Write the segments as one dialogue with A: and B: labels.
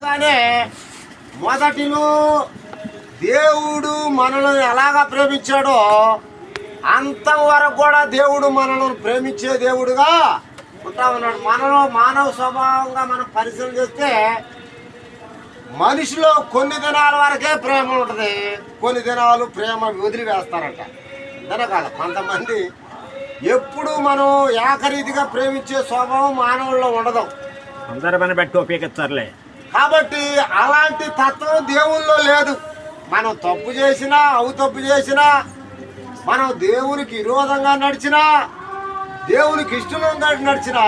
A: కానీ మొదటిలో దేవుడు మనల్ని ఎలాగా ప్రేమించాడో అంతవరకు కూడా దేవుడు మనల్ని ప్రేమించే దేవుడుగా ఉంటా ఉన్నాడు. మనలో మానవ స్వభావంగా మనం పరిశీలన చేస్తే మనిషిలో కొన్ని దినాల వరకే ప్రేమ ఉంటుంది, కొన్ని దినాలు ప్రేమ వదిలివేస్తారంట. అంతేనా కాదు, కొంతమంది ఎప్పుడు మనం ఏకరీతిగా ప్రేమించే స్వభావం మానవుల్లో ఉండదు.
B: అందరి పని పెట్టి ఉపయోగిస్తారులే.
A: కాబట్టి అలాంటి తత్వం దేవుల్లో లేదు. మనం తప్పు చేసినా, తప్పు చేసినా, మనం దేవునికి విరోధంగా నడిచినా, దేవునికి ఇష్టంగా నడిచినా,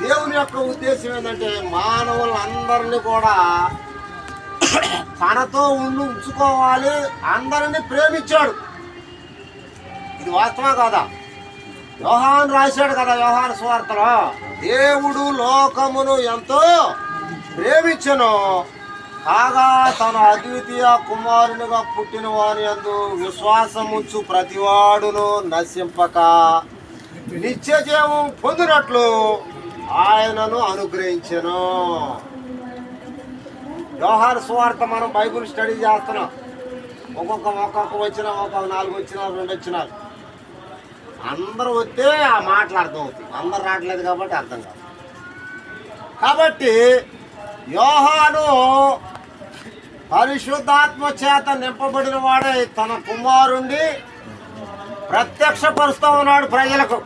A: దేవుని యొక్క ఉద్దేశం ఏంటంటే మానవులందరినీ కూడా తనతో ఉంచుకోవాలి, అందరినీ ప్రేమించాడు. ఇది వాస్తవా కాదా? యోహాను రాశాడు కదా యోహాను సువార్తలో, దేవుడు లోకమును ఎంతో ప్రేమించెను కాగా తన అద్వితీయ కుమారునిగా పుట్టిన వాని యందు విశ్వాసముంచు ప్రతివాడును నశింపక నిత్య జీవం పొందినట్లు ఆయనను అనుగ్రహించెను. యోహాను సువార్త మనం బైబిల్ స్టడీ చేస్తున్నాం. ఒక్కొక్క వచ్చిన, ఒక్కొక్క 4 వచ్చిన, 2 వచ్చిన, అందరూ వస్తే ఆ మాటలు అర్థం అవుతాయి. అందరు రావట్లేదు కాబట్టి అర్థం కాదు. కాబట్టి యోహాను పరిశుద్ధాత్మ చేత నింపబడిన వాడే తన కుమారుణ్ణి ప్రత్యక్షపరుస్తూ ఉన్నాడు ప్రజలకు.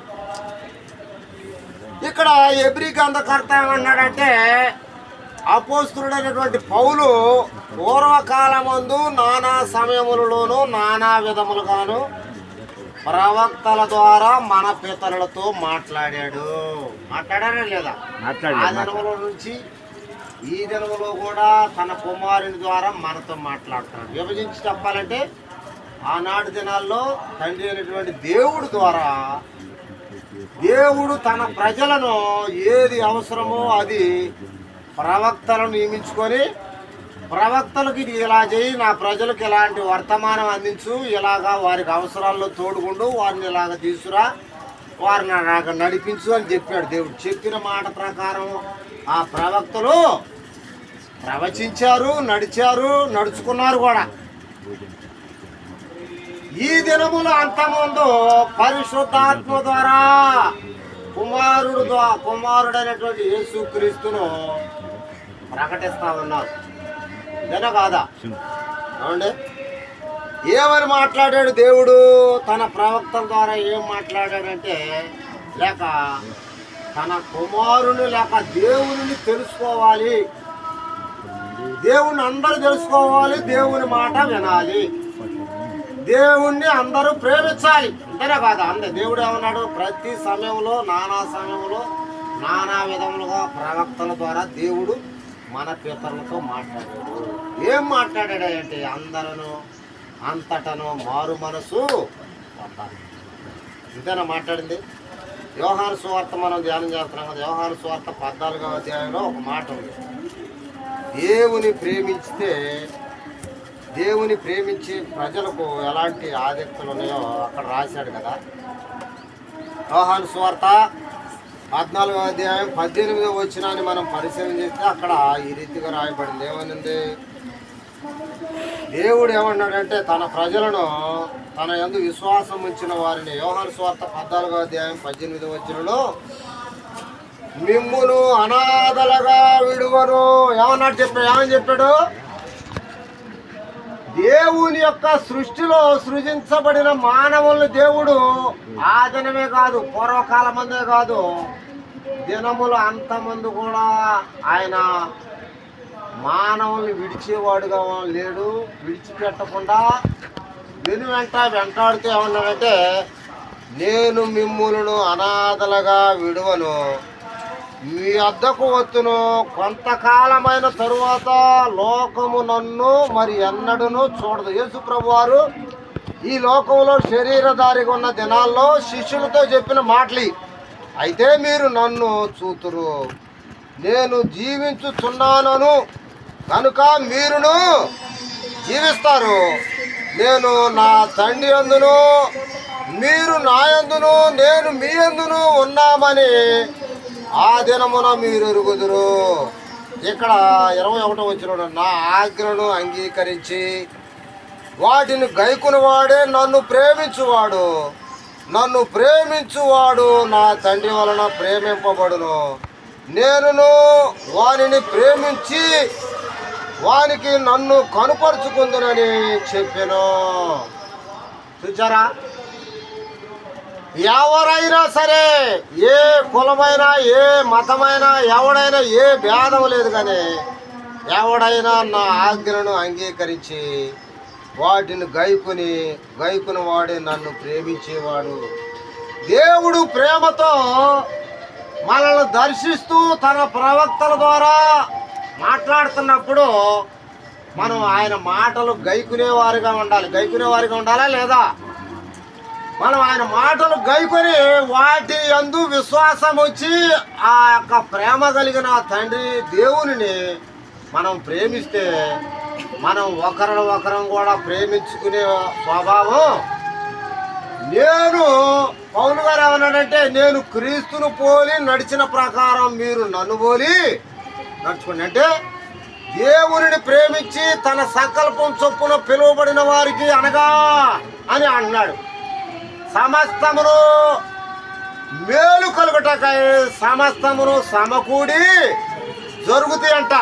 A: ఇక్కడ ఎబ్రీ గ్రంథకర్త ఏమన్నాడంటే, అపోస్తులుడైనటువంటి పౌలు పూర్వకాలమందు నానా సమయములలోనూ నానా విధములుగాను ప్రవక్తల ద్వారా మన పితరులతో మాట్లాడాడా లేదా? ఆ దినముల నుంచి ఈ దినములో కూడా తన కుమారుని ద్వారా మనతో మాట్లాడుతున్నాడు. విభజించి చెప్పాలంటే ఆనాటి దినాల్లో తండ్రి అయినటువంటి దేవుడి ద్వారా దేవుడు తన ప్రజలను ఏది అవసరమో అది ప్రవక్తలను నియమించుకొని, ప్రవక్తలకు ఇది ఇలా చేయి, నా ప్రజలకు ఇలాంటి వర్తమానం అందించు, ఇలాగా వారికి అవసరాల్లో తోడుకుంటూ వారిని ఇలాగ తీసుకురా, వారిని నాకు నడిపించు అని చెప్పాడు దేవుడు. చెప్పిన మాట ప్రకారం ఆ ప్రవక్తలు ప్రవచించారు, నడుచుకున్నారు కూడా. ఈ దినములు అంతముందు పరిశుద్ధాత్మ ద్వారా కుమారుడైనటువంటి యేసుక్రీస్తును ప్రకటిస్తా ఉన్నారు. ఇదేనా కాదా? ఏమండి, ఏమని మాట్లాడాడు దేవుడు తన ప్రవక్తల ద్వారా? ఏం మాట్లాడాడంటే, లేక తన కుమారుని లేక దేవుని తెలుసుకోవాలి, దేవుణ్ణి అందరూ తెలుసుకోవాలి, దేవుని మాట వినాలి, దేవుణ్ణి అందరూ ప్రేమించాలి. అంతేనా కాదా? అంతే. దేవుడు ఏమన్నాడు? ప్రతి సమయంలో నానా విధములుగా ప్రవక్తల ద్వారా దేవుడు మన పితరులతో మాట్లాడాడు. ఏం మాట్లాడాడు అంటే, అందరూ అంతటను మారు మనసు పొందాలి. ఇంతేనా మాట్లాడింది? యోహాను సువార్త మనం ధ్యానం చేస్తున్నాం కదా. యోహాను సువార్త 14వ అధ్యాయంలో ఒక మాట ఉంది. దేవుని ప్రేమించి ప్రజలకు ఎలాంటి ఆసక్తులు ఉన్నాయో అక్కడ రాశాడు కదా. యోహాను సువార్త 14వ అధ్యాయం 18వ వచనాన్ని మనం పరిశీలన చేస్తే అక్కడ ఈ రీతిగా రాయబడింది. ఏమనింది? దేవుడు ఏమన్నాడంటే, తన ప్రజలను తన యందు విశ్వాసం ఉంచిన వారిని, యోహాను సువార్త 14వ అధ్యాయం 18వ వచనంలో, మిమ్మును అనాథలుగా విడువను ఏమని చెప్పాడు? దేవుని యొక్క సృష్టిలో సృజించబడిన మానవుల్ని దేవుడు ఆ దినమే కాదు, పూర్వకాలం మందే కాదు, దినములు అంతమంది కూడా ఆయన మానవుల్ని విడిచేవాడుగా లేడు. విడిచిపెట్టకుండా వెంటాడుతూ ఏమన్నాడంటే, నేను మిమ్ములను అనాథలుగా విడువను, మీ వద్దకు వచ్చును, కొంతకాలమైన తరువాత లోకము నన్ను మరి ఎన్నడూనూ చూడదు. యేసు ప్రభు వారు ఈ లోకంలో శరీరధారిగా ఉన్న దినాల్లో శిష్యులతో చెప్పిన మాటలు, అయితే మీరు నన్ను చూతురు, నేను జీవించుచున్నాను కనుక మీరును జీవిస్తారు, నేను నా తండ్రి యందును మీరు నా యందును నేను మీ యందును ఉన్నామని ఆ దినమున మీరు ఎరుగుదురు. ఇక్కడ 21వ వచనంలో నా ఆజ్ఞను అంగీకరించి వాటిని గైకొనివాడే నన్ను ప్రేమించువాడు. నన్ను ప్రేమించువాడు నా తండ్రి వలన ప్రేమింపబడును. నేనును వానిని ప్రేమించి వానికి నన్ను కనుపరుచుకుందునని చెప్పాను. చూచారా? ఎవరైనా సరే, ఏ కులమైనా ఏ మతమైనా ఎవడైనా ఏ భేదం లేదు, కానీ ఎవడైనా నా ఆజ్ఞలను అంగీకరించి వాటిని గైకుని వాడే నన్ను ప్రేమించేవాడు. దేవుడు ప్రేమతో మనల్ని దర్శిస్తూ తన ప్రవక్తల ద్వారా మాట్లాడుతున్నప్పుడు మనం ఆయన మాటలు గైకునేవారిగా ఉండాలా లేదా? మనం ఆయన మాటలు గైకొని వాటి యందు విశ్వాసం వచ్చి ఆ యొక్క ప్రేమ కలిగిన తండ్రి దేవునిని మనం ప్రేమిస్తే మనం ఒకరం కూడా ప్రేమించుకునే స్వభావం. నేను పౌలు గారు ఏమన్నాడంటే, నేను క్రీస్తును పోలి నడిచిన ప్రకారం మీరు నన్ను పోలి నడుచుకోండి. అంటే దేవునిని ప్రేమించి తన సంకల్పం చొప్పున పిలువబడిన వారికి అనగా అని అన్నాడు. సమస్తమును మేలు కలుగుటకై సమస్తమును సమకూడి జరుగుతాయి అంట.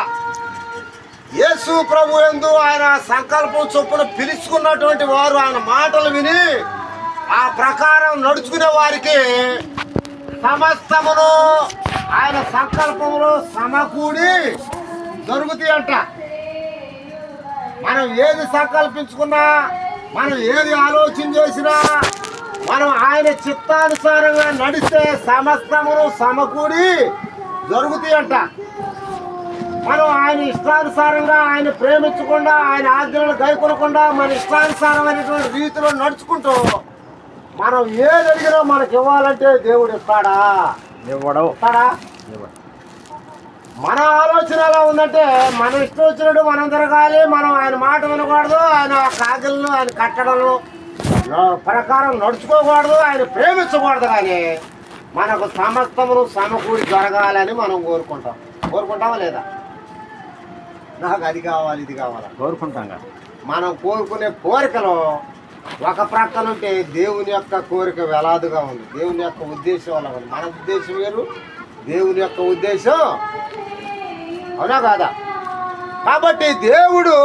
A: యేసు ప్రభు యందు ఆయన సంకల్పం చొప్పున పిలుచుకున్నటువంటి వారు ఆయన మాటలు విని ఆ ప్రకారం నడుచుకునే వారికి సమస్తమును ఆయన సంకల్పములో సమకూడి జరుగుతాయి అంట. మనం ఏది సంకల్పించుకున్నా, మనం ఏది ఆలోచన చేసినా, మనం ఆయన చిత్తానుసారంగా నడిస్తే సమస్తమును సమకూడి జరుగుతాయి అంట. మనం ఆయన ఇష్టానుసారంగా ఆయన ప్రేమించకుండా, ఆయన ఆజ్ఞలను గైకొనకుండా మన ఇష్టానుసారమైనటువంటి రీతిలో నడుచుకుంటూ మనం ఏది అడిగినా మనకి ఇవ్వాలంటే దేవుడు ఇస్తాడా? ఇస్తాడా? మన ఆలోచన ఎలా ఉందంటే, మన ఇష్టం వచ్చినట్టు మనం తిరగాలి, మనం ఆయన మాట వినకూడదు, ఆయన ఆజ్ఞలను ఆయన కట్టడలు ప్రకారం నడుచుకోకూడదు, ఆయన ప్రేమించకూడదు. కానీ మనకు సమస్తమును సమకూడి జరగాలని మనం కోరుకుంటామా లేదా? నాకు అది కావాలి, ఇది కావాలి
B: కోరుకుంటాం.
A: మనం కోరుకునే కోరికలు ఒక ప్రక్కన ఉంటే దేవుని యొక్క కోరిక వేలాదుగా ఉంది. దేవుని యొక్క ఉద్దేశం అలా ఉంది. మన ఉద్దేశం వేరు, దేవుని యొక్క ఉద్దేశం, అవునా కాదా? కాబట్టి దేవుడు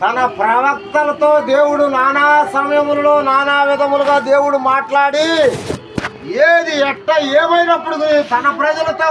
A: తన ప్రవక్తలతో దేవుడు నానా సమయములలో నానా విధములుగా దేవుడు మాట్లాడి ఏది ఎట్ట ఏమైనప్పుడు తన ప్రజలతో